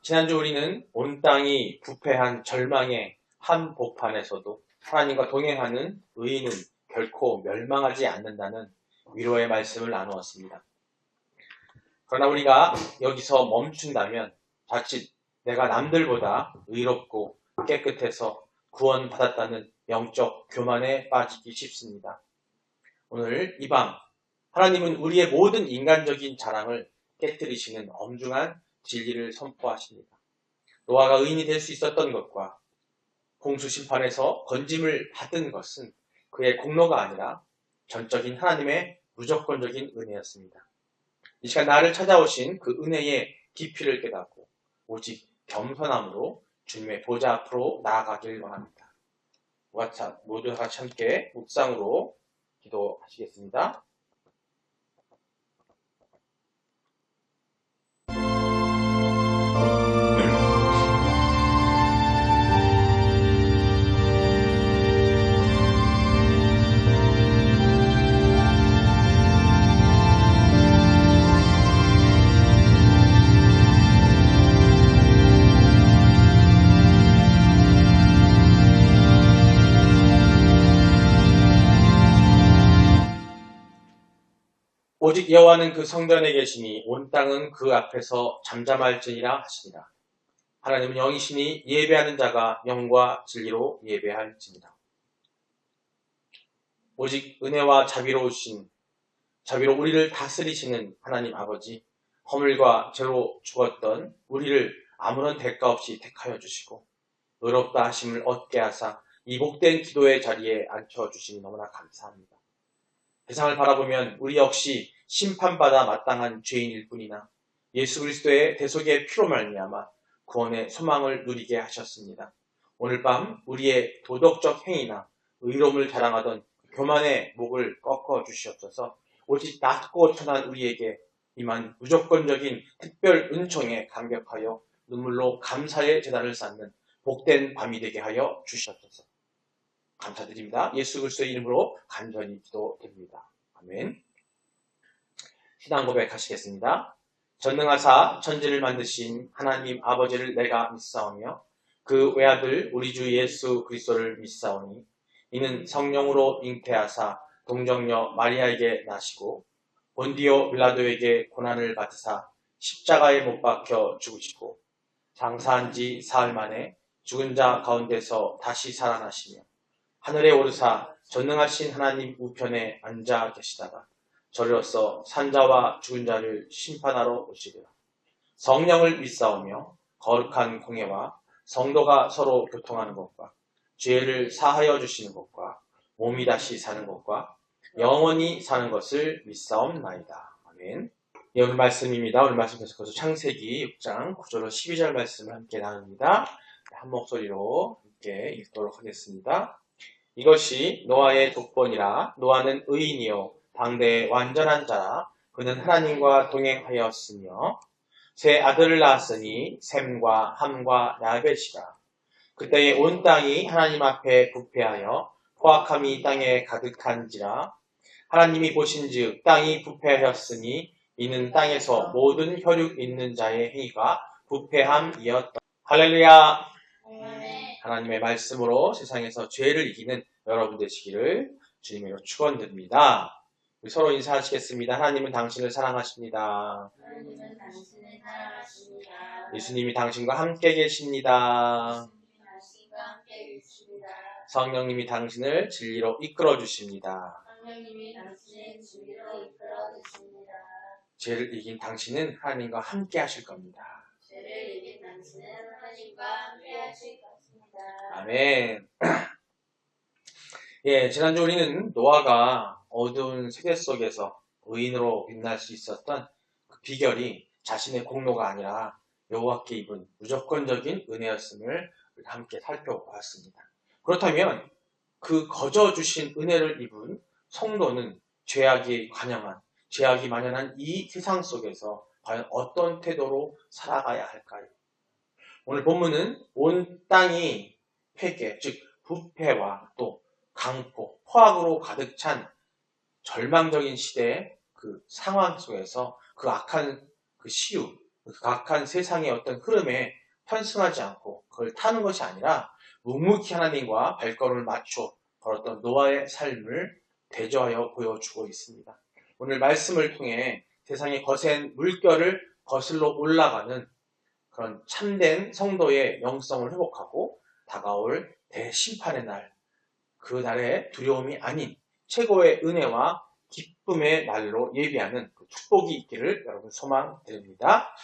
지난주 우리는 온 땅이 부패한 절망의 한복판에서도 하나님과 동행하는 의인은 결코 멸망하지 않는다는 위로의 말씀을 나누었습니다. 그러나 우리가 여기서 멈춘다면 자칫 내가 남들보다 의롭고 깨끗해서 구원받았다는 영적 교만에 빠지기 쉽습니다. 오늘 이 밤 하나님은 우리의 모든 인간적인 자랑을 깨뜨리시는 엄중한 진리를 선포하십니다. 노아가 의인이 될 수 있었던 것과 홍수 심판에서 건짐을 받은 것은 그의 공로가 아니라 전적인 하나님의 무조건적인 은혜였습니다. 이 시간 나를 찾아오신 그 은혜의 깊이를 깨닫고 오직 겸손함으로 주님의 보좌 앞으로 나아가길 원합니다. 모두 같이 함께 묵상으로 기도하시겠습니다. 오직 여호와는 그 성전에 계시니 온 땅은 그 앞에서 잠잠할지니라 하시니라. 하나님은 영이시니 예배하는 자가 영과 진리로 예배할지니라. 오직 은혜와 자비로 우리를 다스리시는 하나님 아버지, 허물과 죄로 죽었던 우리를 아무런 대가 없이 택하여 주시고 의롭다 하심을 얻게 하사 이 복된 기도의 자리에 앉혀주시니 너무나 감사합니다. 세상을 바라보면 우리 역시 심판받아 마땅한 죄인일 뿐이나 예수 그리스도의 대속의 피로 말미암아 구원의 소망을 누리게 하셨습니다. 오늘 밤 우리의 도덕적 행위나 의로움을 자랑하던 교만의 목을 꺾어 주시옵소서. 오직 낮고 천한 우리에게 임한 무조건적인 특별 은총에 감격하여 눈물로 감사의 제단을 쌓는 복된 밤이 되게 하여 주시옵소서. 감사드립니다. 예수 그리스도의 이름으로 간절히 기도드립니다. 아멘. 신앙 고백하시겠습니다. 전능하사 천지를 만드신 하나님 아버지를 내가 믿사오며 그 외아들 우리 주 예수 그리스도를 믿사오니 이는 성령으로 잉태하사 동정녀 마리아에게 나시고 본디오 빌라도에게 고난을 받으사 십자가에 못 박혀 죽으시고 장사한 지 사흘 만에 죽은 자 가운데서 다시 살아나시며 하늘에 오르사 전능하신 하나님 우편에 앉아 계시다가 저리로서 산자와 죽은 자를 심판하러 오시리라. 성령을 믿사오며 거룩한 공예와 성도가 서로 교통하는 것과 죄를 사하여 주시는 것과 몸이 다시 사는 것과 영원히 사는 것을 믿사옵나이다. 아멘. 네, 오늘 말씀입니다. 오늘 말씀 계속해서 창세기 6장 9절로 12절 말씀을 함께 나눕니다. 한 목소리로 함께 읽도록 하겠습니다. 이것이 노아의 족본이라. 노아는 의인이요 당대의 완전한 자라. 그는 하나님과 동행하였으며 세 아들을 낳았으니 셈과 함과 야벳이라. 그때에 온 땅이 하나님 앞에 부패하여 포악함이 땅에 가득한지라. 하나님이 보신즉 땅이 부패하였으니 이는 땅에서 모든 혈육 있는 자의 행위가 부패함이었다. 할렐루야. 하나님의 말씀으로 세상에서 죄를 이기는 여러분 되시기를 주님으로 축원드립니다. 우리 서로 인사하시겠습니다. 하나님은 당신을 사랑하십니다. 하나님은 당신을 사랑하십니다. 예수님이 당신과 함께 계십니다. 당신과 함께 계십니다. 성령님이 당신을 진리로 이끌어 주십니다. 성령님이 당신을 진리로 이끌어 주십니다. 죄를 이긴 당신은 하나님과 함께 하실 겁니다. 죄를 이긴 당신은 하나님과 함께 하실 것입니다. 아멘. 예, 지난주 우리는 노아가 어두운 세계 속에서 의인으로 빛날 수 있었던 그 비결이 자신의 공로가 아니라 여호와께 입은 무조건적인 은혜였음을 함께 살펴보았습니다. 그렇다면 그 거저 주신 은혜를 입은 성도는 죄악이 만연한 이 세상 속에서 과연 어떤 태도로 살아가야 할까요? 오늘 본문은 온 땅이 폐괴, 즉 부패와 또 강포, 포악으로 가득 찬 절망적인 시대의 그 상황 속에서 그 악한 그 시우, 각한 세상의 어떤 흐름에 편승하지 않고 그걸 타는 것이 아니라 묵묵히 하나님과 발걸음을 맞춰 걸었던 노아의 삶을 대조하여 보여주고 있습니다. 오늘 말씀을 통해 세상의 거센 물결을 거슬러 올라가는 그런 참된 성도의 영성을 회복하고 다가올 대심판의 날, 그 날의 두려움이 아닌 최고의 은혜와 기쁨의 날로 예비하는 그 축복이 있기를 여러분 소망드립니다.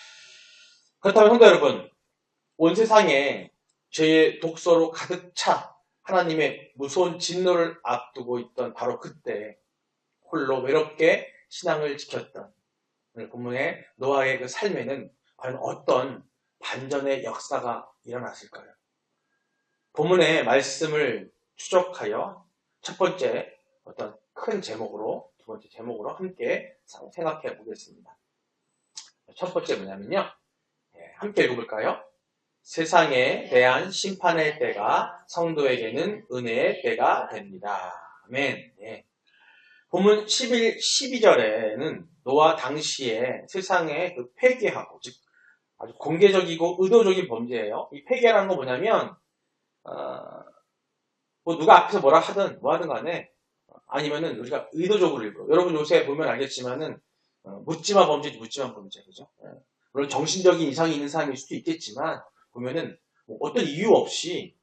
그렇다면 성도 여러분, 온 세상에 죄의 독소로 가득 차 하나님의 무서운 진노를 앞두고 있던 바로 그때 홀로 외롭게 신앙을 지켰던 오늘 본문의 노아의 그 삶에는 과연 어떤 반전의 역사가 일어났을까요? 본문의 말씀을 추적하여 첫 번째 어떤 큰 제목으로, 두 번째 제목으로 함께 생각해 보겠습니다. 첫 번째 뭐냐면요. 함께 읽어볼까요? 세상에 대한 심판의 때가 성도에게는 은혜의 때가 됩니다. 아멘. 예. 본문 11, 12절에는 노아 당시에 세상에 그 폐괴하고, 즉 아주 공개적이고 의도적인 범죄예요. 이 폐괴라는 건 뭐냐면 뭐 누가 앞에서 뭐라 하든 뭐 하든 간에 아니면은 우리가 의도적으로 일부러, 여러분 요새 보면 알겠지만은 묻지마 범죄지 묻지마 범죄, 그죠? 물론 정신적인 이상이 있는 사람일 수도 있겠지만 보면은 뭐 어떤 이유 없이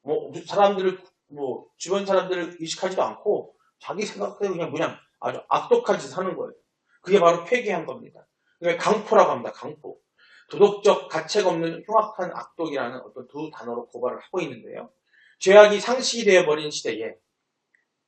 뭐 사람들을 뭐 주변 사람들을 의식하지도 않고 자기 생각대로 그냥 아주 악독한 짓을 하는 거예요. 그게 바로 폐괴한 겁니다. 그게 강포라고 합니다. 강포. 도덕적 가책 없는 흉악한 악독이라는 어떤 두 단어로 고발을 하고 있는데요. 죄악이 상식이 되어버린 시대에,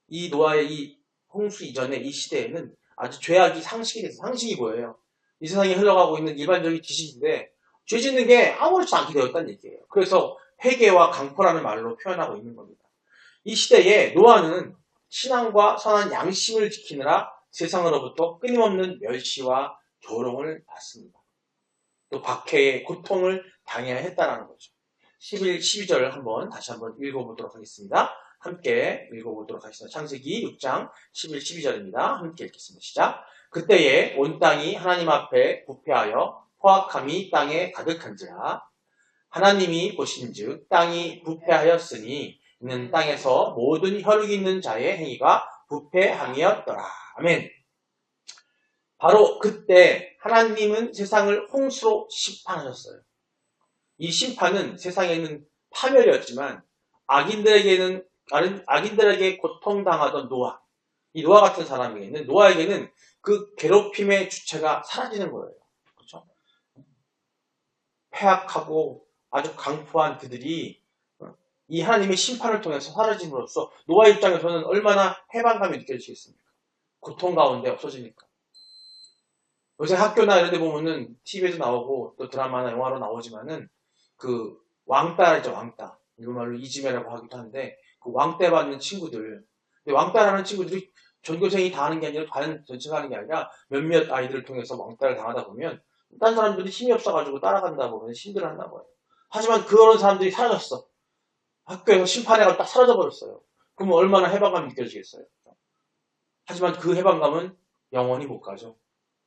이 노아의 이 홍수 이전의 이 시대에는 아주 죄악이 상식이 돼서, 상식이 뭐예요? 이 세상에 흘러가고 있는 일반적인 지식인데 죄 짓는 게 아무렇지 않게 되었다는 얘기예요. 그래서 회개와 강포라는 말로 표현하고 있는 겁니다. 이 시대에 노아는 신앙과 선한 양심을 지키느라 세상으로부터 끊임없는 멸시와 조롱을 받습니다. 또 박해의 고통을 당해야 했다는 거죠. 11, 12절을 다시 한번 읽어보도록 하겠습니다. 함께 읽어보도록 하겠습니다. 창세기 6장 11, 12절입니다. 함께 읽겠습니다. 시작. 그때에 온 땅이 하나님 앞에 부패하여 포악함이 땅에 가득한지라. 하나님이 보신즉 땅이 부패하였으니 이는 땅에서 모든 혈육 있는 자의 행위가 부패함이었더라. 아멘. 바로 그때 하나님은 세상을 홍수로 심판하셨어요. 이 심판은 세상에는 파멸이었지만 악인들에게 고통당하던 노아, 이 노아 같은 사람에게는, 노아에게는 그 괴롭힘의 주체가 사라지는 거예요. 그렇죠? 폐악하고 아주 강포한 그들이 이 하나님의 심판을 통해서 사라짐으로써 노아 입장에서는 얼마나 해방감이 느껴지겠습니까? 고통 가운데 없어지니까. 요새 학교나 이런 데 보면은 TV에도 나오고 또 드라마나 영화로 나오지만은 그 왕따죠, 왕따. 일본말로 이지메라고 하기도 한데 그 왕따 받는 친구들. 근데 왕따라는 친구들이 전교생이 다 하는 게 아니라 과연 전체가 하는 게 아니라 몇몇 아이들을 통해서 왕따를 당하다 보면 다른 사람들이 힘이 없어가지고 따라간다 보면 힘들어한다고 해요. 하지만 그런 사람들이 사라졌어. 학교에서 심판해가 딱 사라져버렸어요. 그러면 얼마나 해방감이 느껴지겠어요. 하지만 그 해방감은 영원히 못 가죠.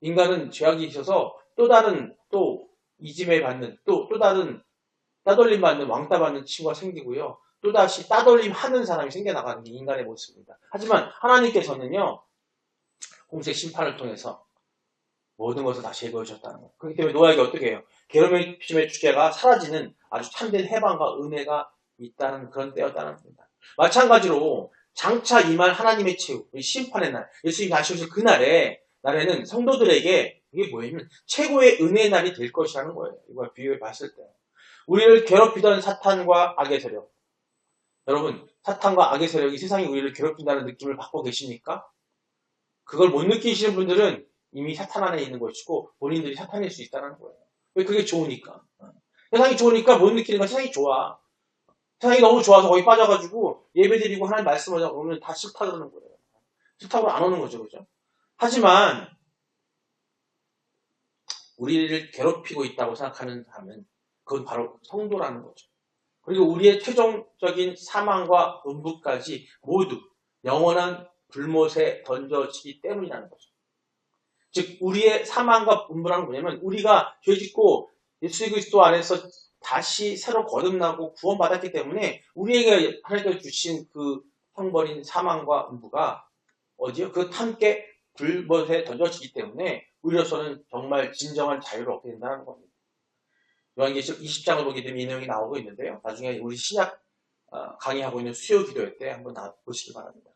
인간은 죄악이 있어서 또 다른 이짐에 받는 또 다른 따돌림 받는 왕따 받는 친구가 생기고요. 또다시 따돌림 하는 사람이 생겨나가는 게 인간의 모습입니다. 하지만 하나님께서는요. 홍수의 심판을 통해서 모든 것을 다시 해보셨다는 거예요. 그렇기 때문에 노아에게 어떻게 해요? 괴로움의 주제가 사라지는 아주 참된 해방과 은혜가 있다는 그런 때였다는 겁니다. 마찬가지로 장차 임할 하나님의 최후, 심판의 날, 예수님이 다시 오실 날에는 성도들에게 이게 뭐냐면 최고의 은혜의 날이 될 것이라는 거예요. 이걸 비유해 봤을 때. 우리를 괴롭히던 사탄과 악의 세력. 여러분, 사탄과 악의 세력이 세상에 우리를 괴롭힌다는 느낌을 받고 계십니까? 그걸 못 느끼시는 분들은 이미 사탄 안에 있는 것이고 본인들이 사탄일 수 있다는 거예요. 왜? 그게 좋으니까. 세상이 좋으니까 못 느끼는 건 세상이 좋아. 세상이 너무 좋아서 거기 빠져가지고 예배드리고 하나님 말씀 오면 다 싫다 그러는 거예요. 싫다고 안 오는 거죠. 그죠? 하지만 우리를 괴롭히고 있다고 생각하는 사람은 그건 바로 성도라는 거죠. 그리고 우리의 최종적인 사망과 음부까지 모두 영원한 불못에 던져지기 때문이라는 거죠. 즉 우리의 사망과 분부라는 뭐냐면 우리가 죄짓고 예수 그리스도 안에서 다시 새로 거듭나고 구원받았기 때문에 우리에게 하나님께서 주신 그 형벌인 사망과 분부가 어디요? 그 함께 불못에 던져지기 때문에 우리로서는 정말 진정한 자유를 얻게 된다는 겁니다. 요한계시록 20장을 보게 되면 이 내용이 나오고 있는데요. 나중에 우리 신약 강의하고 있는 수요 기도회 때 한번 보시기 바랍니다.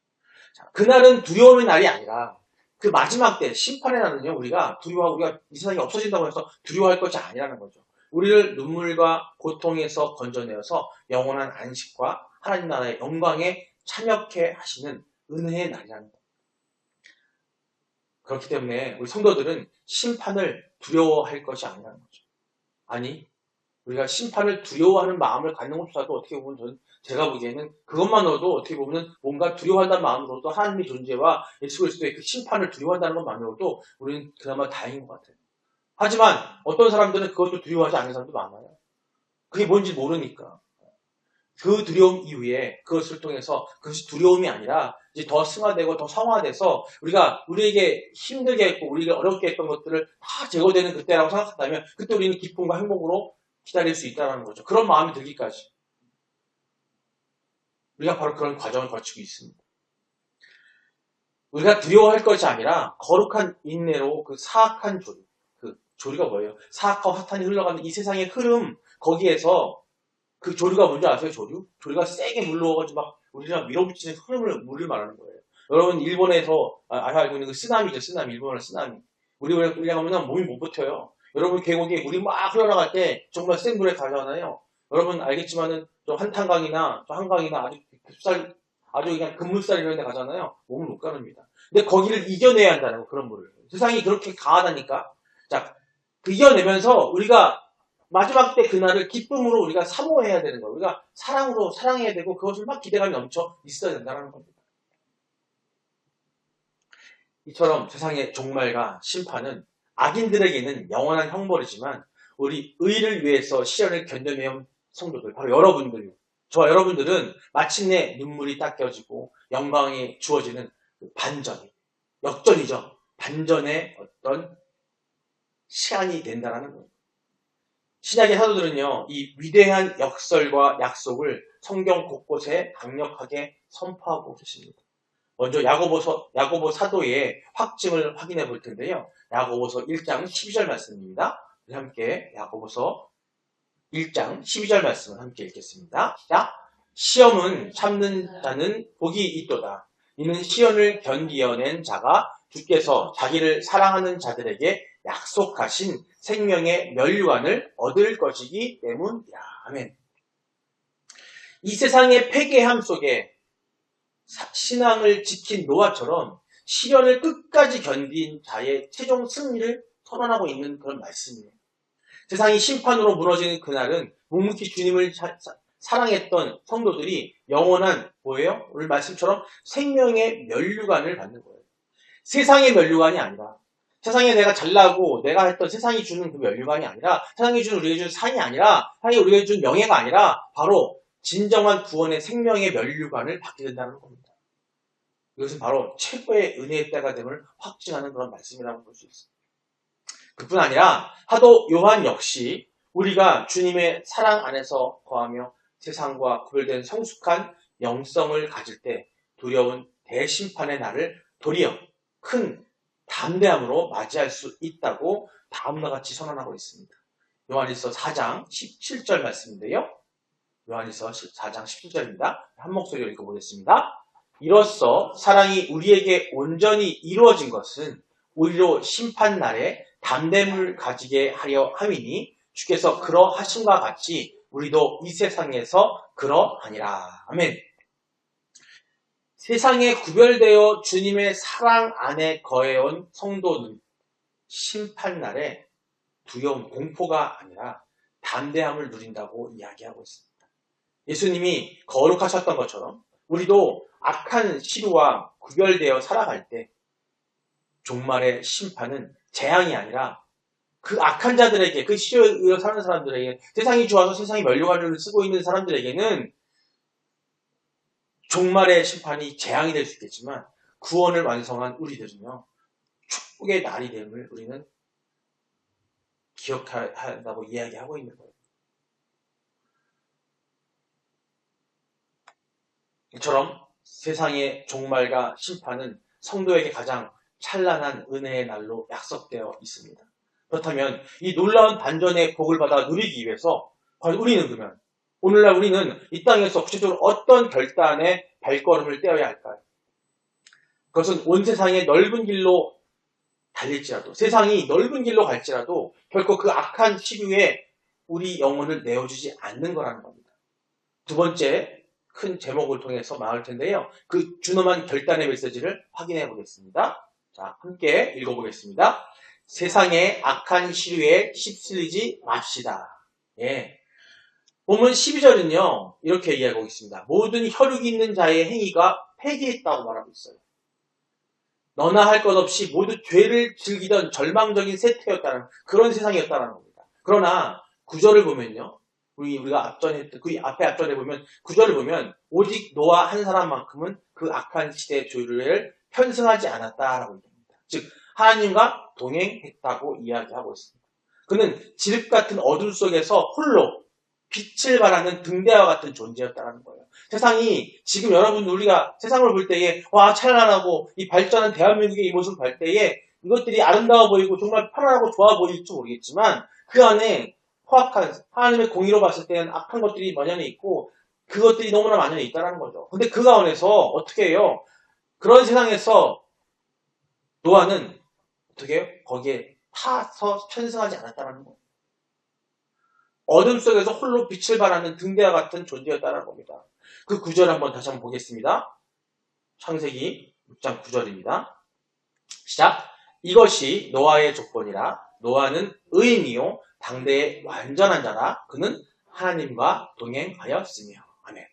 자, 그날은 두려움의 날이 아니라 그 마지막 때 심판의 날은요. 우리가 두려워하고 우리가 이 세상이 없어진다고 해서 두려워할 것이 아니라는 거죠. 우리를 눈물과 고통에서 건져내어서 영원한 안식과 하나님 나라의 영광에 참여케 하시는 은혜의 날이라는 거예요. 그렇기 때문에 우리 성도들은 심판을 두려워할 것이 아니라는 거죠. 아니, 우리가 심판을 두려워하는 마음을 갖는 것조차도 어떻게 보면 제가 보기에는 그것만으로도 어떻게 보면 뭔가 두려워한다는 마음으로도 하나님의 존재와 예수 그리스도의 그 심판을 두려워한다는 것만으로도 우리는 그나마 다행인 것 같아요. 하지만 어떤 사람들은 그것도 두려워하지 않는 사람도 많아요. 그게 뭔지 모르니까. 그 두려움 이후에 그것을 통해서 그것이 두려움이 아니라 이제 더 승화되고 더 성화돼서 우리에게 힘들게 했고 우리가 어렵게 했던 것들을 다 제거되는 그때라고 생각한다면 그때 우리는 기쁨과 행복으로 기다릴 수 있다는 거죠. 그런 마음이 들기까지. 우리가 바로 그런 과정을 거치고 있습니다. 우리가 두려워할 것이 아니라 거룩한 인내로 그 사악한 조리. 그 조리가 뭐예요? 사악과 화탄이 흘러가는 이 세상의 흐름 거기에서 그 조류가 뭔지 아세요? 조류가 세게 물러가지고 막 우리랑 밀어붙이는 물을 말하는 거예요. 여러분 일본에서 알고 있는 그 쓰나미죠. 쓰나미. 일본어 쓰나미. 우리가 가면 몸이 못 버텨요. 여러분 계곡에 물이 막 흘러나갈 때 정말 센 물에 가잖아요. 여러분 알겠지만은 저 한탄강이나 저 한강이나 아주 그냥 급물살 이런 데 가잖아요. 몸을 못 가릅니다. 근데 거기를 이겨내야 한다는 거, 그런 물을. 세상이 그렇게 강하다니까. 자, 그 이겨내면서 우리가 마지막 때 그날을 기쁨으로 우리가 사모해야 되는 거예요. 우리가 사랑으로 사랑해야 되고 그것을 막 기대감이 넘쳐 있어야 된다는 겁니다. 이처럼 세상의 종말과 심판은 악인들에게는 영원한 형벌이지만 우리 의를 위해서 시련을 견뎌내온 성도들, 바로 여러분들, 저와 여러분들은 마침내 눈물이 닦여지고 영광이 주어지는 반전, 역전이죠. 반전의 어떤 시간이 된다는 거예요. 신약의 사도들은요, 이 위대한 역설과 약속을 성경 곳곳에 강력하게 선포하고 계십니다. 먼저 야고보 사도의 확증을 확인해 볼 텐데요. 야고보서 1장 12절 말씀입니다. 함께 야고보서 1장 12절 말씀을 함께 읽겠습니다. 시작. 시험은 참는 자는 복이 있도다. 이는 시험을 견디어낸 자가 주께서 자기를 사랑하는 자들에게 약속하신 생명의 면류관을 얻을 것이기 때문이라. 아멘. 이 세상의 패괴함 속에 신앙을 지킨 노아처럼 시련을 끝까지 견딘 자의 최종 승리를 선언하고 있는 그런 말씀이에요. 세상이 심판으로 무너지는 그날은 묵묵히 주님을 사랑했던 성도들이 영원한 뭐예요? 오늘 말씀처럼 생명의 면류관을 받는 거예요. 세상의 면류관이 아니라 세상에 내가 잘나고 내가 했던 세상이 주는 그 면류관이 아니라 세상이 주는 우리에게 준 상이 아니라 세상이 우리에게 준 명예가 아니라 바로 진정한 구원의 생명의 면류관을 받게 된다는 겁니다. 이것은 바로 최고의 은혜의 때가 됨을 확증하는 그런 말씀이라고 볼 수 있습니다. 그뿐 아니라 사도 요한 역시 우리가 주님의 사랑 안에서 거하며 세상과 구별된 성숙한 영성을 가질 때 두려운 대심판의 날을 도리어 큰 담대함으로 맞이할 수 있다고 다음과 같이 선언하고 있습니다. 요한일서 4장 17절 말씀인데요. 요한일서 4장 17절입니다. 한 목소리로 읽어보겠습니다. 이로써 사랑이 우리에게 온전히 이루어진 것은 우리로 심판날에 담대함을 가지게 하려 함이니 주께서 그러하심과 같이 우리도 이 세상에서 그러하니라. 아멘. 세상에 구별되어 주님의 사랑 안에 거해온 성도는 심판날에 두려움, 공포가 아니라 담대함을 누린다고 이야기하고 있습니다. 예수님이 거룩하셨던 것처럼 우리도 악한 시류와 구별되어 살아갈 때 종말의 심판은 재앙이 아니라 그 악한 자들에게, 그 시류에 의해 사는 사람들에게, 세상이 좋아서 세상이 면류관을 쓰고 있는 사람들에게는 종말의 심판이 재앙이 될 수 있겠지만 구원을 완성한 우리들은요, 축복의 날이 됨을 우리는 기억해야 한다고 이야기하고 있는 거예요. 이처럼 세상의 종말과 심판은 성도에게 가장 찬란한 은혜의 날로 약속되어 있습니다. 그렇다면 이 놀라운 반전의 복을 받아 누리기 위해서 과연 우리는 그러면 오늘날 우리는 이 땅에서 구체적으로 어떤 결단의 발걸음을 떼어야 할까요? 그것은 온 세상의 넓은 길로 달릴지라도, 세상이 넓은 길로 갈지라도 결코 그 악한 시류에 우리 영혼을 내어주지 않는 거라는 겁니다. 두 번째 큰 제목을 통해서 말할 텐데요. 그 준엄한 결단의 메시지를 확인해 보겠습니다. 자, 함께 읽어보겠습니다. 세상의 악한 시류에 휩쓸리지 맙시다. 예. 본문 12절은요, 이렇게 이야기하고 있습니다. 모든 혈육이 있는 자의 행위가 폐기했다고 말하고 있어요. 너나 할 것 없이 모두 죄를 즐기던 절망적인 세태였다는 그런 세상이었다는 겁니다. 그러나 구절을 보면요, 우리가 앞전에 했던 그 앞에 앞전에 보면 구절을 보면 오직 노아 한 사람만큼은 그 악한 시대의 조류를 편승하지 않았다라고 얘기합니다. 즉 하나님과 동행했다고 이야기하고 있습니다. 그는 지륵 같은 어둠 속에서 홀로 빛을 발하는 등대와 같은 존재였다는 거예요. 세상이 지금 여러분 우리가 세상을 볼 때에 와 찬란하고 이 발전한 대한민국의 이 모습을 볼 때에 이것들이 아름다워 보이고 정말 편안하고 좋아 보일지 모르겠지만 그 안에 포악한 하나님의 공의로 봤을 때는 악한 것들이 만연해 있고 그것들이 너무나 만연해 있다는 거죠. 근데 그 가운데서 어떻게 해요? 그런 세상에서 노아는 어떻게 해요? 거기에 타서 편승하지 않았다는 거예요. 어둠 속에서 홀로 빛을 발하는 등대와 같은 존재였다는 겁니다. 그 구절 한번 다시 한번 보겠습니다. 창세기 6장 9절입니다. 시작. 이것이 노아의 조건이라. 노아는 의인이요 당대의 완전한 자라. 그는 하나님과 동행하였으며. 아멘.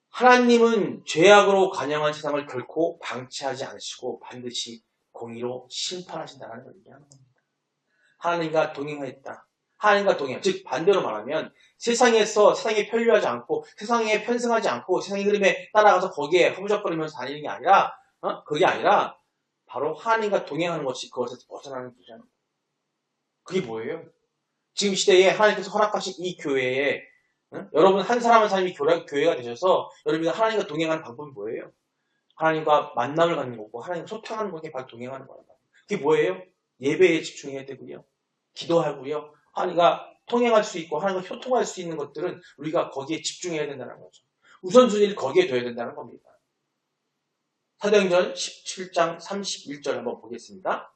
하나님은 죄악으로 관영한 세상을 결코 방치하지 않으시고 반드시 공의로 심판하신다는 걸 얘기하는 겁니다. 하나님과 동행하였다. 하나님과 동행, 즉 반대로 말하면 세상에 편류하지 않고 세상에 편승하지 않고 세상의 흐름에 따라가서 거기에 허무적거리면서 다니는 게 아니라 그게 아니라 바로 하나님과 동행하는 것이 그것에서 벗어나는 길이라는 거예요. 그게 뭐예요? 지금 시대에 하나님께서 허락하신 이 교회에 여러분 한 사람 한 사람이 교회가 되셔서 여러분이 하나님과 동행하는 방법이 뭐예요? 하나님과 만남을 갖는 거고 하나님과 소통하는 것이 바로 동행하는 거예요. 그게 뭐예요? 예배에 집중해야 되고요. 기도하고요. 하나님과 통행할 수 있고 하나님과 소통할 수 있는 것들은 우리가 거기에 집중해야 된다는 거죠. 우선순위를 거기에 둬야 된다는 겁니다. 사도행전 17장 31절 한번 보겠습니다.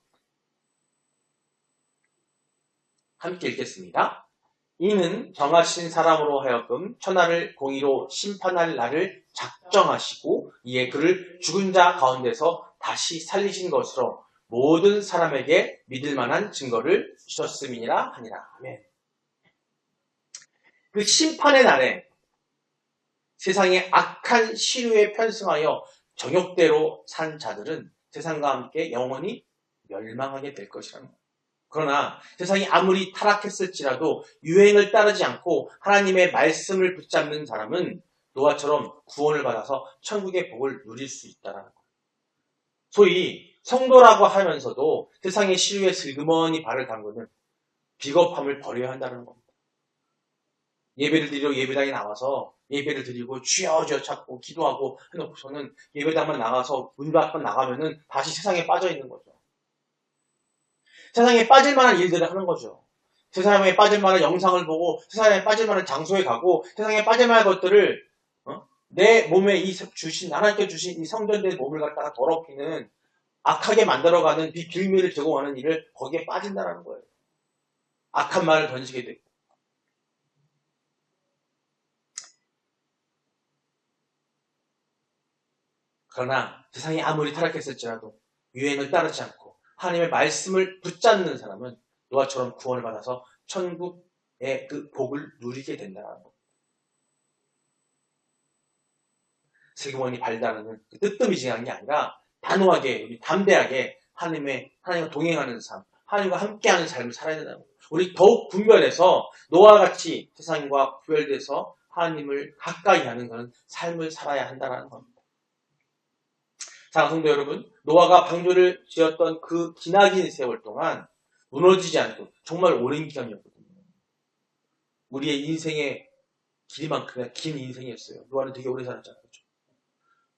함께 읽겠습니다. 이는 정하신 사람으로 하여금 천하를 공의로 심판할 날을 작정하시고 이에 그를 죽은 자 가운데서 다시 살리신 것으로 모든 사람에게 믿을 만한 증거를 주셨음이니라 하니라. 아멘. 그 심판의 날에 세상의 악한 시류에 편승하여 정욕대로 산 자들은 세상과 함께 영원히 멸망하게 될 것이라는 거예요. 그러나 세상이 아무리 타락했을지라도 유행을 따르지 않고 하나님의 말씀을 붙잡는 사람은 노아처럼 구원을 받아서 천국의 복을 누릴 수 있다는 거예요. 소위 성도라고 하면서도 세상의 시류에 슬그머니 발을 담그는 비겁함을 버려야 한다는 겁니다. 예배를 드리러 예배당에 나와서 예배를 드리고 주여 주여 찾고 기도하고 해놓고서는 예배당만 나가서 문 밖만 나가면은 다시 세상에 빠져 있는 거죠. 세상에 빠질 만한 일들을 하는 거죠. 세상에 빠질 만한 영상을 보고 세상에 빠질 만한 장소에 가고 세상에 빠질 만한 것들을 내 몸에 하나님께 주신 이 성전된 몸을 갖다가 더럽히는 악하게 만들어가는 이 빌미를 제공하는 일을 거기에 빠진다는 거예요. 악한 말을 던지게 되고. 그러나 세상이 아무리 타락했을지라도 유행을 따르지 않고 하나님의 말씀을 붙잡는 사람은 노아처럼 구원을 받아서 천국의 그 복을 누리게 된다는 겁니다. 슬그머니 발다르는 그 뜨뜻미지근한 게 아니라 단호하게, 담대하게 하나님과 동행하는 삶, 하나님과 함께하는 삶을 살아야 된다는 거예요. 우리 더욱 분별해서 노아와 같이 세상과 구별돼서 하나님을 가까이 하는 그런 삶을 살아야 한다는 겁니다. 사랑하는 성도 여러분, 노아가 방주를 지었던 그 기나긴 세월 동안 무너지지 않고 정말 오랜 기간이었거든요. 우리의 인생의 길이만큼이나 긴 인생이었어요. 노아는 되게 오래 살았잖아요. 그렇죠?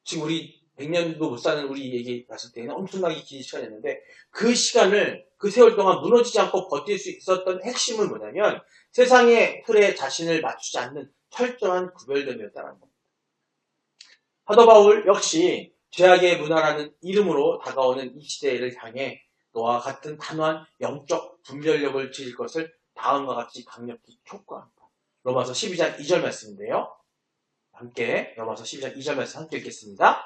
지금 우리 100년도 못 사는 우리에게 봤을 때는 엄청나게 긴 시간이었는데 그 시간을 그 세월 동안 무너지지 않고 버틸 수 있었던 핵심은 뭐냐면 세상의 틀에 자신을 맞추지 않는 철저한 구별됨이었다는 겁니다. 사도 바울 역시 죄악의 문화라는 이름으로 다가오는 이 시대를 향해 노아와 같은 단호한 영적 분별력을 지질 것을 다음과 같이 강력히 촉구합니다. 로마서 12장 2절 말씀인데요. 함께 로마서 12장 2절 말씀 함께 읽겠습니다.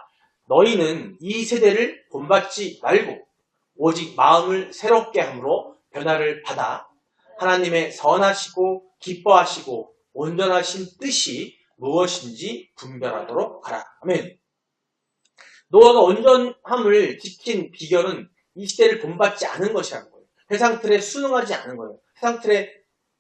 너희는 이 세대를 본받지 말고 오직 마음을 새롭게 함으로 변화를 받아 하나님의 선하시고 기뻐하시고 온전하신 뜻이 무엇인지 분별하도록 하라. 아멘. 노아가 온전함을 지킨 비결은 이 시대를 본받지 않은 것이라는 거예요. 세상 틀에 순응하지 않은 거예요. 세상 틀에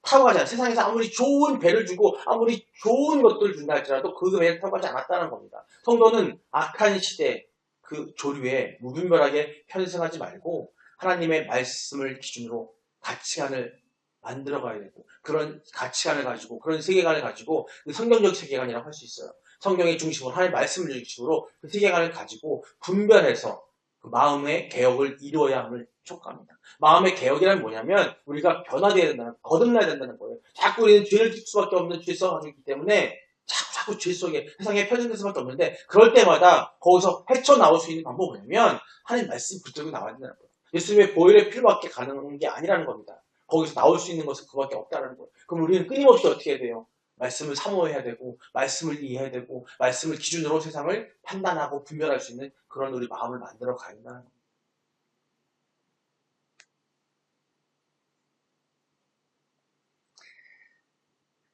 타고 가지 않아요. 세상에서 아무리 좋은 배를 주고 아무리 좋은 것들을 준다 할지라도 그 배를 타고 가지 않았다는 겁니다. 성도는 악한 시대 그 조류에 무분별하게 편승하지 말고 하나님의 말씀을 기준으로 가치관을 만들어가야 되고 그런 가치관을 가지고 그런 세계관을 가지고 성경적 세계관이라고 할 수 있어요. 성경의 중심으로 하나님의 말씀을 중심으로 그 세계관을 가지고 분별해서 그 마음의 개혁을 이루어야 함을 촉구합니다. 마음의 개혁이란 뭐냐면 우리가 변화되어야 된다는, 거듭나야 된다는 거예요. 자꾸 우리는 죄를 짓을 수밖에 없는 죄 속에 있기 때문에 자꾸 죄 속에 세상에 편승될 수밖에 없는데 그럴 때마다 거기서 헤쳐나올 수 있는 방법은 뭐냐면 하나님 말씀 붙들고 나와야 된다는 거예요. 예수님의 보혈의 피로밖에 가능한 게 아니라는 겁니다. 거기서 나올 수 있는 것은 그밖에 없다는 거예요. 그럼 우리는 끊임없이 어떻게 해야 돼요? 말씀을 사모해야 되고 말씀을 이해해야 되고 말씀을 기준으로 세상을 판단하고 분별할 수 있는 그런 우리 마음을 만들어 가야 된다는 거예요.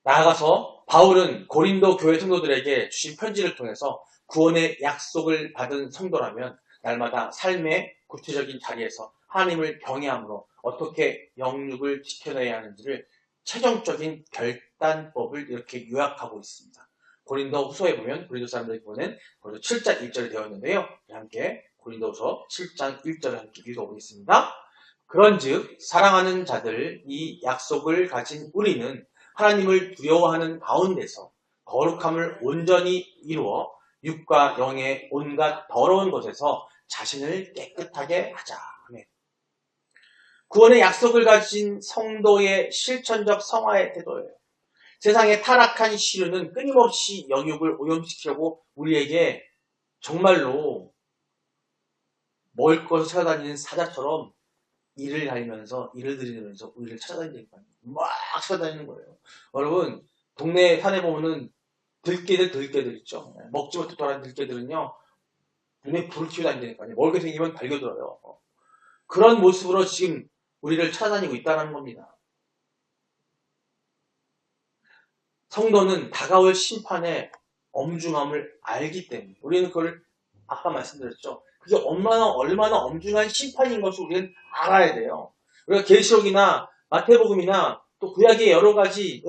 나아가서 바울은 고린도 교회 성도들에게 주신 편지를 통해서 구원의 약속을 받은 성도라면 날마다 삶의 구체적인 자리에서 하나님을 경외함으로 어떻게 영육을 지켜내야 하는지를 최종적인 결단법을 이렇게 요약하고 있습니다. 고린도 후서에 보면 고린도 사람들에게 보낸 고린도 7장 1절이 되어 있는데요. 함께 고린도후서 7장 1절을 함께 읽어보겠습니다. 그런즉 사랑하는 자들 이 약속을 가진 우리는 하나님을 두려워하는 가운데서 거룩함을 온전히 이루어 육과 영의 온갖 더러운 것에서 자신을 깨끗하게 하자. 구원의 약속을 가진 성도의 실천적 성화의 태도예요. 세상의 타락한 시류는 끊임없이 영육을 오염시키려고 우리에게 정말로 먹을 것을 찾아다니는 사자처럼 일을 들이면서 우리를 찾아다니니까 막 찾아다니는 거예요. 여러분 동네 산에 보면은 들깨들 있죠. 먹지 못해 돌아다니는 들깨들은요 눈에 불을 켜고 다니니까요. 먹을 게 생기면 달겨들어요. 그런 모습으로 지금 우리를 찾아다니고 있다는 겁니다. 성도는 다가올 심판의 엄중함을 알기 때문에 우리는 그걸 아까 말씀드렸죠. 그게 얼마나 엄중한 심판인 것을 우리는 알아야 돼요. 우리가 계시록이나 마태복음이나 또 구약의 여러 가지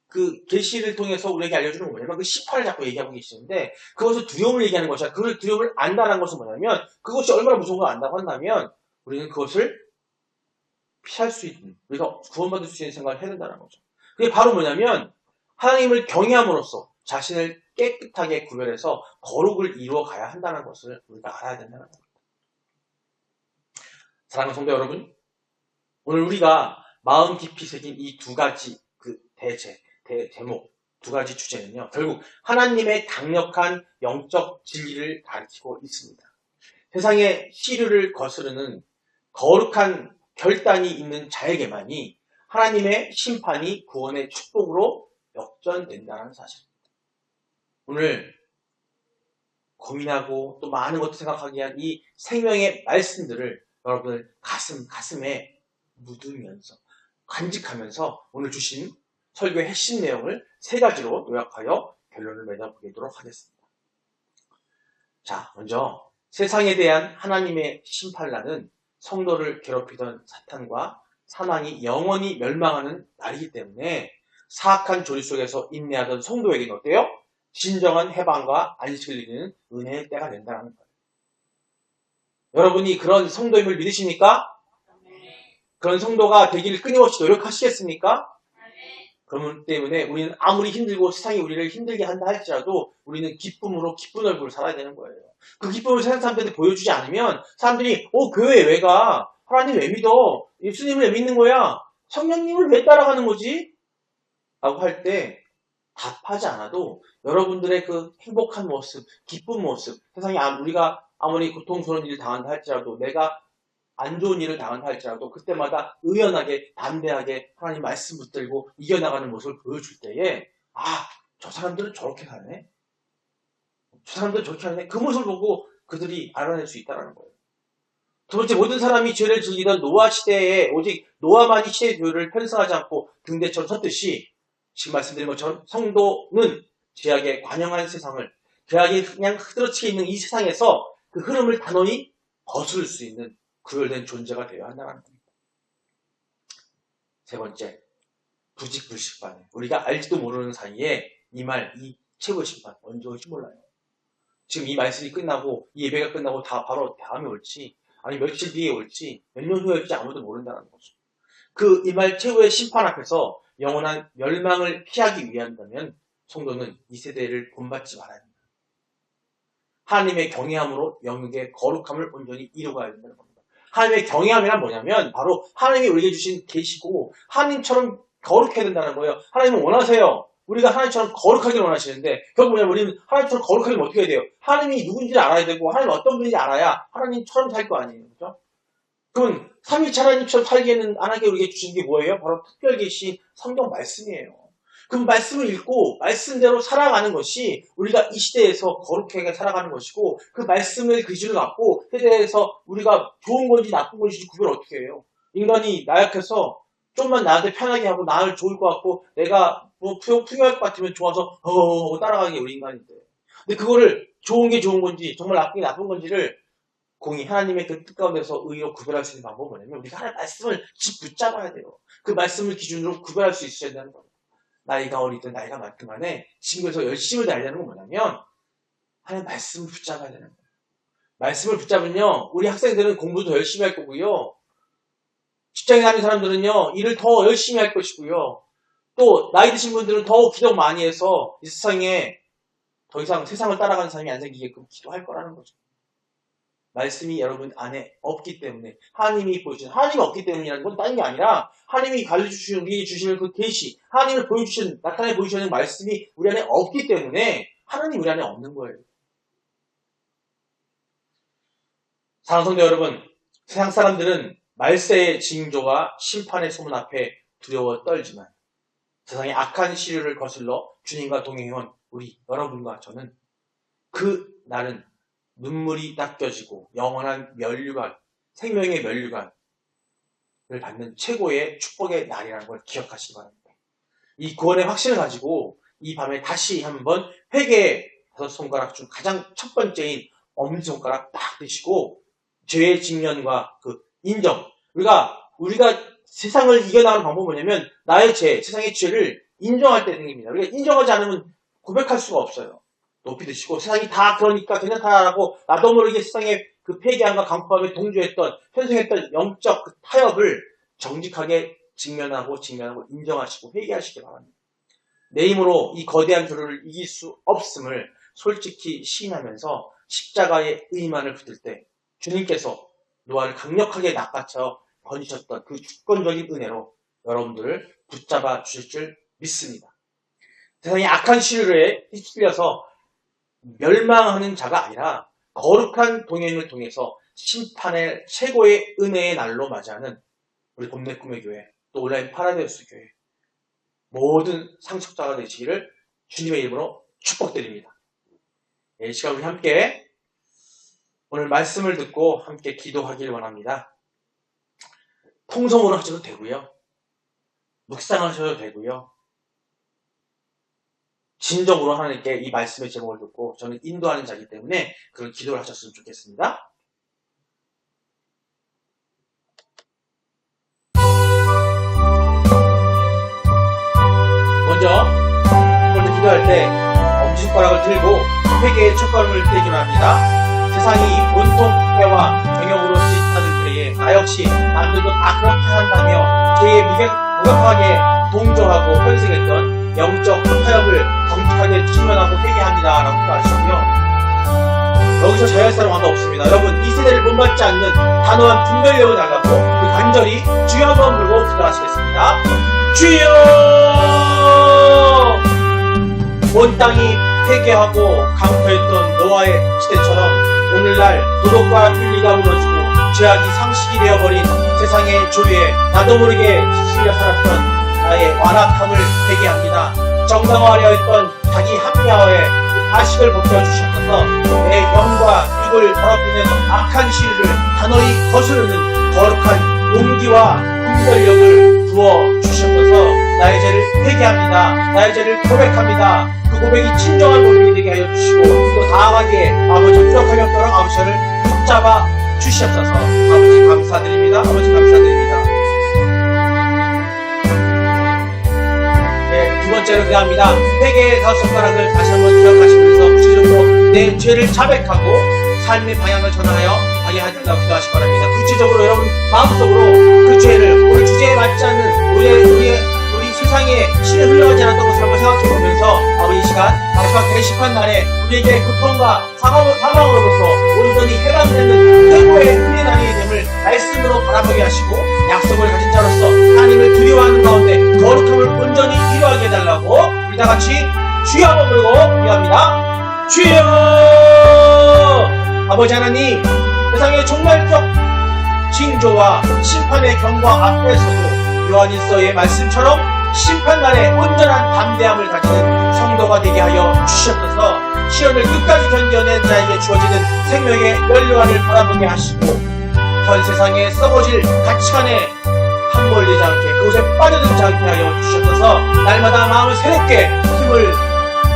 그 계시를 통해서 우리에게 알려주는 건 뭐냐면 그 심판을 자꾸 얘기하고 계시는데 그것을 두려움을 얘기하는 것이야. 그 두려움을 안다는 것은 뭐냐면 그것이 얼마나 무서운 걸 안다고 한다면 우리는 그것을 피할 수 있는 우리가 구원받을 수 있는 생각을 해야 된다는 거죠. 그게 바로 뭐냐면 하나님을 경외함으로써 자신을 깨끗하게 구별해서 거룩을 이루어 가야 한다는 것을 우리가 알아야 된다는 겁니다. 사랑하는 성도 여러분, 오늘 우리가 마음 깊이 새긴 이 두 가지 제목, 두 가지 주제는요. 결국 하나님의 강력한 영적 진리를 가리키고 있습니다. 세상의 시류를 거스르는 거룩한 결단이 있는 자에게만이 하나님의 심판이 구원의 축복으로 역전된다는 사실입니다. 오늘 고민하고 또 많은 것도 생각하게 한 이 생명의 말씀들을 여러분들 가슴에 묻으면서 간직하면서 오늘 주신 설교의 핵심 내용을 세 가지로 요약하여 결론을 맺어보도록 하겠습니다. 자, 먼저 세상에 대한 하나님의 심판란은 성도를 괴롭히던 사탄과 사망이 영원히 멸망하는 날이기 때문에 사악한 조리 속에서 인내하던 성도에게는 어때요? 진정한 해방과 안식을 이루는 은혜의 때가 된다는 거예요. 여러분이 그런 성도임을 믿으십니까? 그런 성도가 되기를 끊임없이 노력하시겠습니까? 그런 때문에 우리는 아무리 힘들고 세상이 우리를 힘들게 한다 할지라도 우리는 기쁨으로 기쁜 얼굴을 살아야 되는 거예요. 그 기쁨을 세상 사람들한테 보여주지 않으면 사람들이 교회에 왜 가? 하나님 왜 믿어? 예수님을 왜 믿는 거야? 성령님을 왜 따라가는 거지? 라고 할 때 답하지 않아도 여러분들의 그 행복한 모습, 기쁜 모습, 세상에 우리가 아무리 고통스러운 일을 당한다 할지라도 내가 안 좋은 일을 당한다 할지라도 그때마다 의연하게 담대하게 하나님 말씀 붙들고 이겨나가는 모습을 보여줄 때에 저 사람들은 저렇게 사네? 저 사람들은 저렇게 하네? 그 모습을 보고 그들이 알아낼 수 있다는 거예요. 두 번째, 모든 사람이 죄를 즐기던 노아 시대에 오직 노아만이 시대의 교회를 편성하지 않고 등대처럼 섰듯이 지금 말씀드린 것처럼 성도는 죄악에 관영한 세상을 죄악이 그냥 흐드러치게 있는 이 세상에서 그 흐름을 단호히 거스를 수 있는 구별된 존재가 되어야 한다는 겁니다. 세 번째, 부직불식반. 우리가 알지도 모르는 사이에 이 최고의 심판 언제 올지 몰라요. 지금 이 말씀이 끝나고 이 예배가 끝나고 다 바로 다음에 올지 아니 며칠 뒤에 올지 몇 년 후에 올지 아무도 모른다는 거죠. 그 이 말 최고의 심판 앞에서 영원한 멸망을 피하기 위한다면 성도는 이 세대를 본받지 말아야 합니다. 하나님의 경외함으로 영육의 거룩함을 온전히 이루어가야 된다는 겁니다. 하나님의 경외함이란 뭐냐면 바로 하나님이 우리에게 주신 계시고 하나님처럼 거룩해야 된다는 거예요. 하나님은 원하세요. 우리가 하나님처럼 거룩하기를 원하시는데 결국 뭐냐면 우리는 하나님처럼 거룩하려면 어떻게 해야 돼요? 하나님이 누군지를 알아야 되고 하나님 어떤 분인지 알아야 하나님처럼 살 거 아니에요. 그렇죠? 그럼 삼위일체 하나님처럼 살기에는 안 하게 우리에게 주신 게 뭐예요? 바로 특별 계신 성경 말씀이에요. 그 말씀을 읽고 말씀대로 살아가는 것이 우리가 이 시대에서 거룩하게 살아가는 것이고 그 말씀의 기준을 갖고 세대에서 우리가 좋은 건지 나쁜 건지 구별을 어떻게 해요? 인간이 나약해서 좀만 나한테 편하게 하고 나를 좋을 것 같고 내가 풍요할 것 같으면 좋아서 따라가는 게 우리 인간인데 근데 그거를 좋은 게 좋은 건지 정말 나쁜 게 나쁜 건지를 공히 하나님의 그 뜻 가운데서 의로 구별할 수 있는 방법은 뭐냐면 우리가 하나님의 말씀을 붙잡아야 돼요. 그 말씀을 기준으로 구별할 수 있어야 된다는 겁니다. 나이가 어리든 나이가 많든 간에 지금에서 열심을 다해야 되는 건 뭐냐면 하나님의 말씀을 붙잡아야 되는 거예요. 말씀을 붙잡으면요 우리 학생들은 공부도 열심히 할 거고요. 직장에 다니는 사람들은요 일을 더 열심히 할 것이고요. 또 나이 드신 분들은 더 기도 많이 해서 이 세상에 더 이상 세상을 따라가는 사람이 안 생기게끔 기도할 거라는 거죠. 말씀이 여러분 안에 없기 때문에 하나님이 보여주신 하나님이 없기 때문이라는 건 다른 게 아니라 하나님이 가르쳐주시는 우리에게 주시는 그 계시 하나님을 보여주시는 나타내 보여주시는 말씀이 우리 안에 없기 때문에 하나님 우리 안에 없는 거예요. 사랑하는 성도 여러분, 세상 사람들은 말세의 징조와 심판의 소문 앞에 두려워 떨지만 세상의 악한 시류를 거슬러 주님과 동행해온 우리 여러분과 저는 그 날은 눈물이 닦여지고 영원한 면류관, 생명의 면류관을 받는 최고의 축복의 날이라는 걸 기억하시기 바랍니다. 이 구원의 확신을 가지고 이 밤에 다시 한번 회개의 5손가락 중 가장 첫 번째인 엄지손가락 딱 드시고 죄의 직면과 그 인정. 우리가 세상을 이겨나가는 방법은 뭐냐면 나의 죄, 세상의 죄를 인정할 때 생깁니다. 우리가 인정하지 않으면 고백할 수가 없어요. 높이 드시고 세상이 다 그러니까 괜찮다라고 나도 모르게 세상의 그 폐기함과 강포함에 동조했던 편성했던 영적 그 타협을 정직하게 직면하고 인정하시고 회개하시기 바랍니다. 내 힘으로 이 거대한 조류를 이길 수 없음을 솔직히 시인하면서 십자가의 의만을 붙들 때 주님께서 노아를 강력하게 낚아쳐 건지셨던 그 주권적인 은혜로 여러분들을 붙잡아 주실 줄 믿습니다. 세상의 악한 시류에 휩쓸려서 멸망하는 자가 아니라 거룩한 동행을 통해서 심판의 최고의 은혜의 날로 맞이하는 우리 봄내 꿈의 교회, 또 온라인 파라데이스 교회 모든 상속자가 되시기를 주님의 이름으로 축복드립니다. 이 시간 우리 함께 오늘 말씀을 듣고 함께 기도하기를 원합니다. 통성으로 하셔도 되고요. 묵상하셔도 되고요. 진정으로 하나님께 이 말씀의 제목을 듣고 저는 인도하는 자이기 때문에 그런 기도를 하셨으면 좋겠습니다. 먼저 기도할 때 엄지손가락을 들고 회개의 첫걸음을 떼기로 합니다. 세상이 온통 부패와 정욕으로 지나들 때에 나 역시 남들도 다 그렇게 한다며 죄에 무격하게 동조하고 편승했던 영적 타협을 정직하게 직면하고 회개합니다 라고 말하시고요. 여기서 자유할 사람 아무도 없습니다. 여러분, 이 세대를 본받지 않는 단호한 분별력을 달라고 우리 간절히 주여 한번 부르고 기도하시겠습니다. 주여! 온 땅이 회개하고 강포했던 노아의 시대처럼 오늘날 도덕과 윤리가 무너지고 죄악이 상식이 되어버린 세상의 조류에 나도 모르게 휩쓸려 살았던 나의 완악함을 회개합니다. 정당화하려 했던 자기 합리화에 가식을 벗겨주셨어서 내 영과 입을 더럽히는 악한 시류를 단호히 거스르는 거룩한 용기와 분별력을 부어주셨어서 나의 죄를 회개합니다. 나의 죄를 고백합니다. 그 고백이 진정한 고백이 되게 하여 주시고 또 나아가기에 아버지 부족함이 없도록 아버지 저를 붙잡아 주시옵소서. 아버지 감사드립니다. 아버지 감사드립니다. 네, 두 번째로 기도합니다. 회개의 5손가락을 다시 한번 기억하시면서 구체적으로 내 죄를 자백하고 삶의 방향을 전하여 가게 하달라고 기도하시기 바랍니다. 구체적으로 여러분 마음속으로 그 죄를 우리 주제에 맞지 않는 우리 세상에 신을 흘러가지 않았던 것을 한번 생각해보면서 아버지 이 시간 마지막 대식한 날에 우리에게 고통과 사망으로부터 온전히 해방되는 최고의 은혜 날이 됨을 말씀으로 바라보게 하시고 약속을 가진 자로서 하나님을 두려워하는 가운데 거룩함을 온전히 이루하게 해달라고 우리 다같이 주여 한번 부르고 기도합니다. 주여! 아버지 하나님, 세상의 종말적 징조와 심판의 경과 앞에서도 요한일서의 말씀처럼 심판날에 온전한 담대함을 가지는 성도가 되게 하여 주시옵소서. 시련을 끝까지 견뎌낸 자에게 주어지는 생명의 연료관을 바라보게 하시고 전 세상에 썩어질 가치관에 함몰되지 않게 그곳에 빠져들지 않게 하여 주시옵소서. 날마다 마음을 새롭게 힘을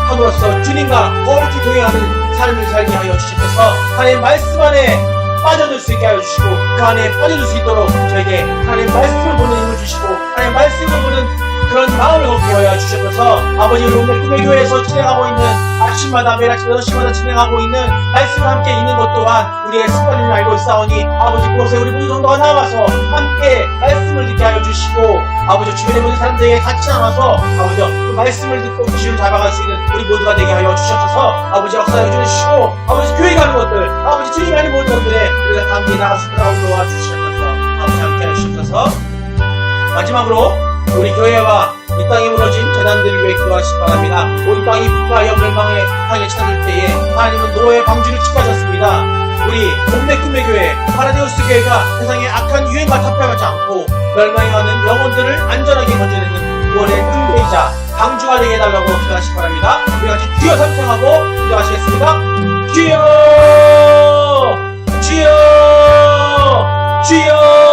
함으로써 주님과 거룩히 동행하는 삶을 살게 하여 주시옵소서. 하나님의 말씀 안에 빠져들 수 있게 하여 주시고 그 안에 빠져들 수 있도록 저에게 하나님의 말씀을 보는 힘을 주시고 하나님의 말씀을 보는 그런 마음을 갖게 하여 주시옵소서. 아버지, 우리 오늘 꿈의 교회에서 진행하고 있는 아침마다 매일 아침 6시마다 진행하고 있는 말씀을 함께 있는 것 또한 우리의 습관을 알고 있사오니 아버지 그곳에 우리 모든 성도가 나와서 함께 말씀을 듣게 하여 주시고 아버지 주변에 모든 사람들에게 같이 나와서 아버지 그 말씀을 듣고 그 주를 잡아갈 수 있는 우리 모두가 되게 하여 주시옵소서. 아버지 역사해 주시고 아버지 교회 가는 것들 아버지 주님이 하는 모든 것들에 우리가 다 함께 나가서 도와주시옵소서. 아버지 함께 하시옵소서. 마지막으로 우리 교회와 이 땅에 무너진 재난들을 위해 기도하시기 바랍니다. 온 땅이 부패하여 멸망의 향해 찾을 때에 하나님은 노아의 방주를 치하셨습니다. 우리 동네 꿈의 교회 파라데우스 교회가 세상의 악한 유행과 타협하지 않고 멸망해가는 영혼들을 안전하게 건져내는 구원의 끈대이자 방주가 되게 해달라고 기도하시기 바랍니다. 우리 같이 주여 삼창하고 기도하시겠습니다. 주여! 주여! 주여!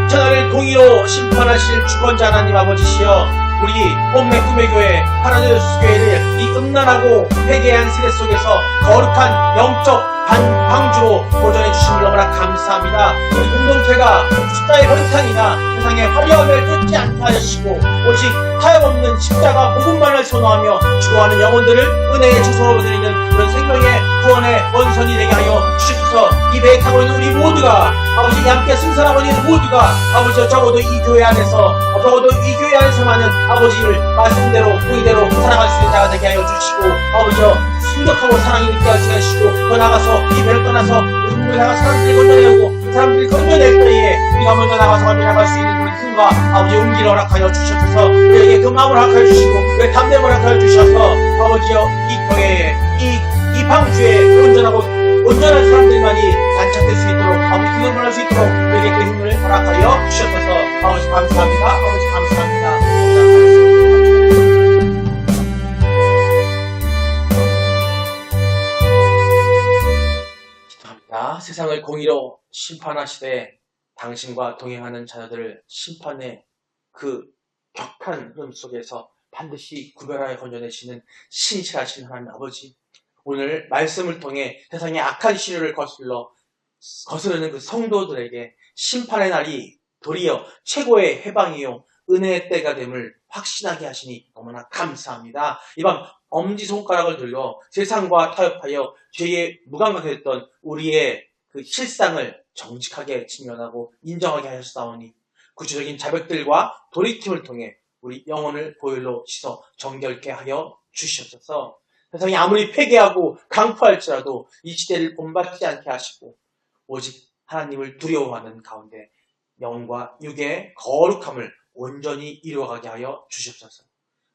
천하를 공의로 심판하실 주권자 하나님 아버지시여, 우리 홈메 꿈의 교회 파라데우스 교회를 이 음란하고 회개한 세대 속에서 거룩한 영적 방주로 보존해 주심을 너무나 감사합니다. 우리 공동체가 숫자의 현상이나 세상의 화려함을 쫓지 않게 하시고 오직 타협없는 십자가 복음만을 선호하며 죽어가는 영혼들을 은혜의 주소로 드리는 그런 생명의 구원의 원선이 되게 하여 주시옵소서. 이 배에 타고 있는 우리 모두가 아버지 함께 승선하고 있는 모두가 아버지 적어도 이 교회 안에서 만은 아버지를 말씀대로 공의대로 살아갈 수 있는 자가 되게 하여 주시고 아버지 순덕하고 사랑이 있게 하시고 더 나가서 이 배를 떠나서 우리 나가 사람들이 건져내고 그 사람들이 건져낼 때에 우리가 먼저 나가서 건져나갈 수 있는 그런 힘과 아버지 용기를 허락하여 주셔서 우리에게 그 마음을 허락하여 주시고 우리의 담대함을 허락하여 주셔서 아버지여 이 교회에 이 방주에 온전한 사람들만이 안착될 수 있도록 아버지 그걸 할수 있도록 우리에게 그 힘을 허락하여 주셔서 아버지 감사합니다. 아버지 감사합니다. 기도합니다. 세상을 공의로 심판하시되 당신과 동행하는 자녀들을 심판의 그 격한 흐름 속에서 반드시 구별하여 건져내시는 신실하신 하나님 아버지, 오늘 말씀을 통해 세상의 악한 시류를 거스르는 그 성도들에게 심판의 날이 도리어 최고의 해방이요 은혜의 때가 됨을 확신하게 하시니 너무나 감사합니다. 이 밤 엄지손가락을 들려 세상과 타협하여 죄에 무감각했던 우리의 그 실상을 정직하게 직면하고 인정하게 하셨사오니 구체적인 자백들과 돌이킴을 통해 우리 영혼을 보혈로 씻어 정결케 하여 주시옵소서. 세상이 아무리 패괴하고 강포할지라도 이 시대를 본받지 않게 하시고 오직 하나님을 두려워하는 가운데 영과 육의 거룩함을 온전히 이루어가게 하여 주시옵소서.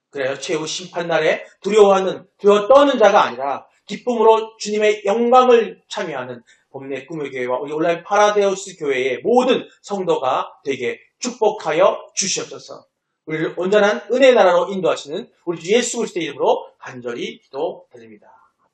그래요. 최후 심판날에 두려워하는 두려워 떠는 자가 아니라 기쁨으로 주님의 영광을 참여하는 봄내 꿈의 교회와 우리 온라인 파라데우스 교회의 모든 성도가 되게 축복하여 주시옵소서. 우리를 온전한 은혜의 나라로 인도하시는 우리 주 예수 그리스도의 이름으로 간절히 기도드립니다.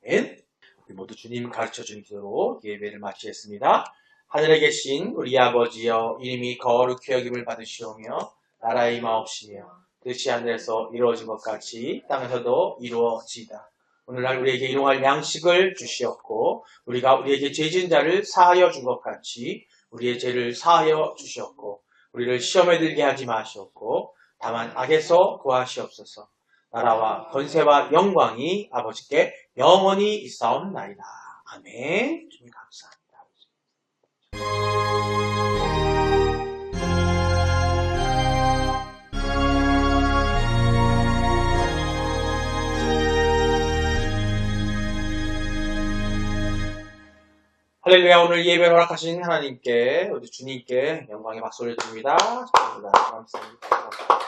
아멘. 우리 모두 주님 가르쳐주는 기도로 예배를 마치겠습니다. 하늘에 계신 우리 아버지여, 이름이 거룩히 여김을 받으시오며 나라의 임하옵시며 뜻이 하늘에서 이루어진 것 같이 땅에서도 이루어지이다. 오늘날 우리에게 일용할 양식을 주시옵고 우리가 우리에게 죄 지은 자를 사하여 준 것 같이 우리의 죄를 사하여 주시옵고 우리를 시험에 들게 하지 마시옵고 다만 악에서 구하시옵소서. 나라와 권세와 영광이 아버지께 영원히 있사옵나이다. 아멘. 주님 감사합니다. 할렐루야. 오늘 예배를 허락하신 하나님께 우리 주님께 영광의 박수를 드립니다. 감사합니다. 감사합니다.